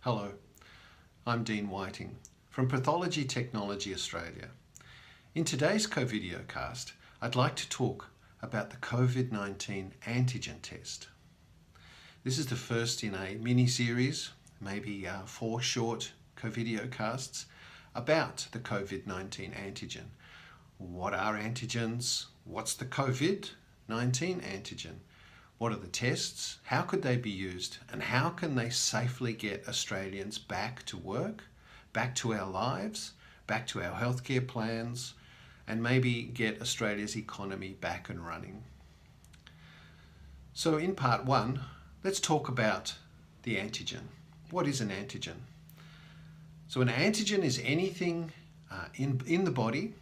Hello, I'm Dean Whiting from Pathology Technology Australia. In today's COVIDeocast, I'd like to talk about the COVID-19 antigen test. This is the first in a mini-series, maybe 4 short COVIDeocasts about the COVID-19 antigen. What are antigens? What's the COVID-19 antigen? What are the tests? How could they be used? And how can they safely get Australians back to work, back to our lives, back to our healthcare plans, and maybe get Australia's economy back and running? So in part 1, let's talk about the antigen. What is an antigen? So an antigen is anything in the body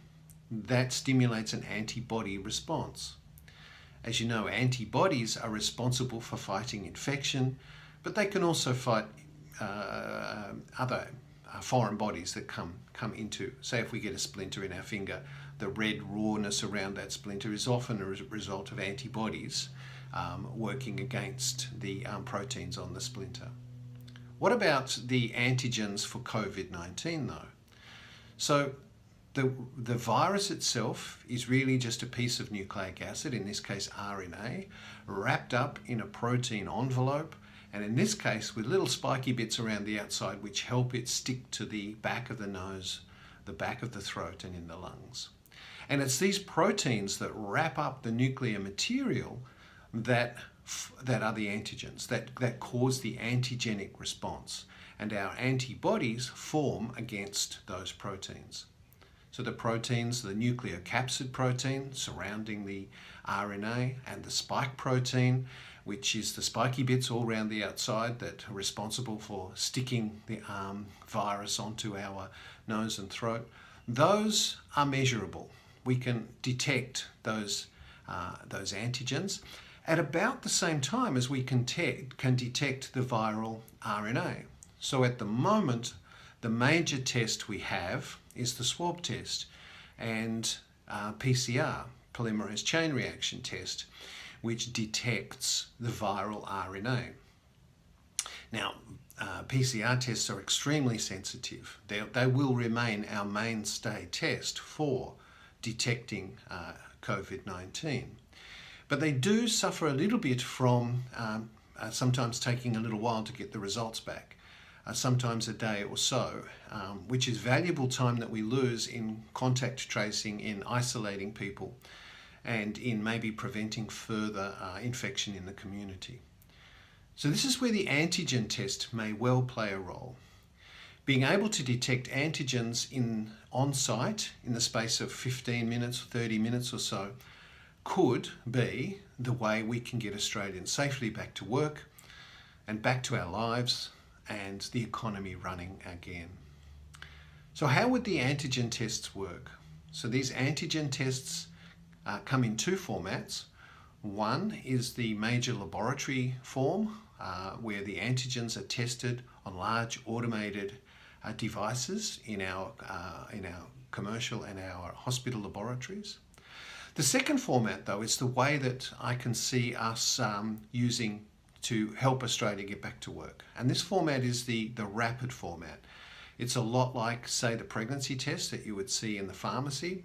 that stimulates an antibody response. As you know, antibodies are responsible for fighting infection, but they can also fight other foreign bodies that come into, say if we get a splinter in our finger, the red rawness around that splinter is often a result of antibodies working against the proteins on the splinter. What about the antigens for COVID-19 though? So the virus itself is really just a piece of nucleic acid, in this case RNA, wrapped up in a protein envelope, and in this case with little spiky bits around the outside which help it stick to the back of the nose, the back of the throat and in the lungs. And it's these proteins that wrap up the nuclear material that are the antigens, that cause the antigenic response. And our antibodies form against those proteins. So the proteins, the nucleocapsid protein surrounding the RNA, and the spike protein, which is the spiky bits all around the outside that are responsible for sticking the virus onto our nose and throat, those are measurable. We can detect those antigens at about the same time as we can detect the viral RNA. So at the moment, the major test we have is the swab test and PCR, polymerase chain reaction test, which detects the viral RNA. Now, PCR tests are extremely sensitive. They will remain our mainstay test for detecting COVID-19. But they do suffer a little bit from sometimes taking a little while to get the results back. Sometimes a day or so, which is valuable time that we lose in contact tracing, in isolating people, and in maybe preventing further infection in the community. So this is where the antigen test may well play a role. Being able to detect antigens on-site in the space of 15 minutes, 30 minutes or so, could be the way we can get Australians safely back to work and back to our lives and the economy running again. So how would the antigen tests work? So these antigen tests come in 2 formats. One is the major laboratory form, where the antigens are tested on large automated devices in our commercial and our hospital laboratories. The second format though is the way that I can see us using to help Australia get back to work. And this format is the rapid format. It's a lot like, say, the pregnancy test that you would see in the pharmacy,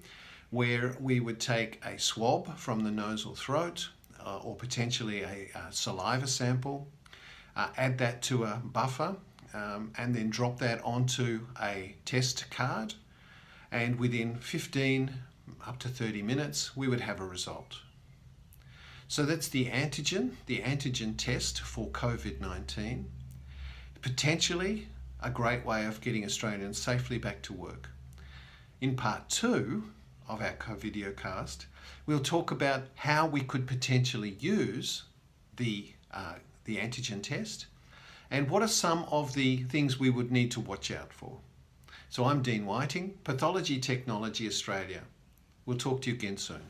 where we would take a swab from the nose or throat, or potentially a saliva sample, add that to a buffer, and then drop that onto a test card. And within 15 up to 30 minutes, we would have a result. So that's the antigen test for COVID-19. Potentially a great way of getting Australians safely back to work. In part 2 of our COVIDeocast, we'll talk about how we could potentially use the antigen test and what are some of the things we would need to watch out for. So I'm Dean Whiting, Pathology Technology Australia. We'll talk to you again soon.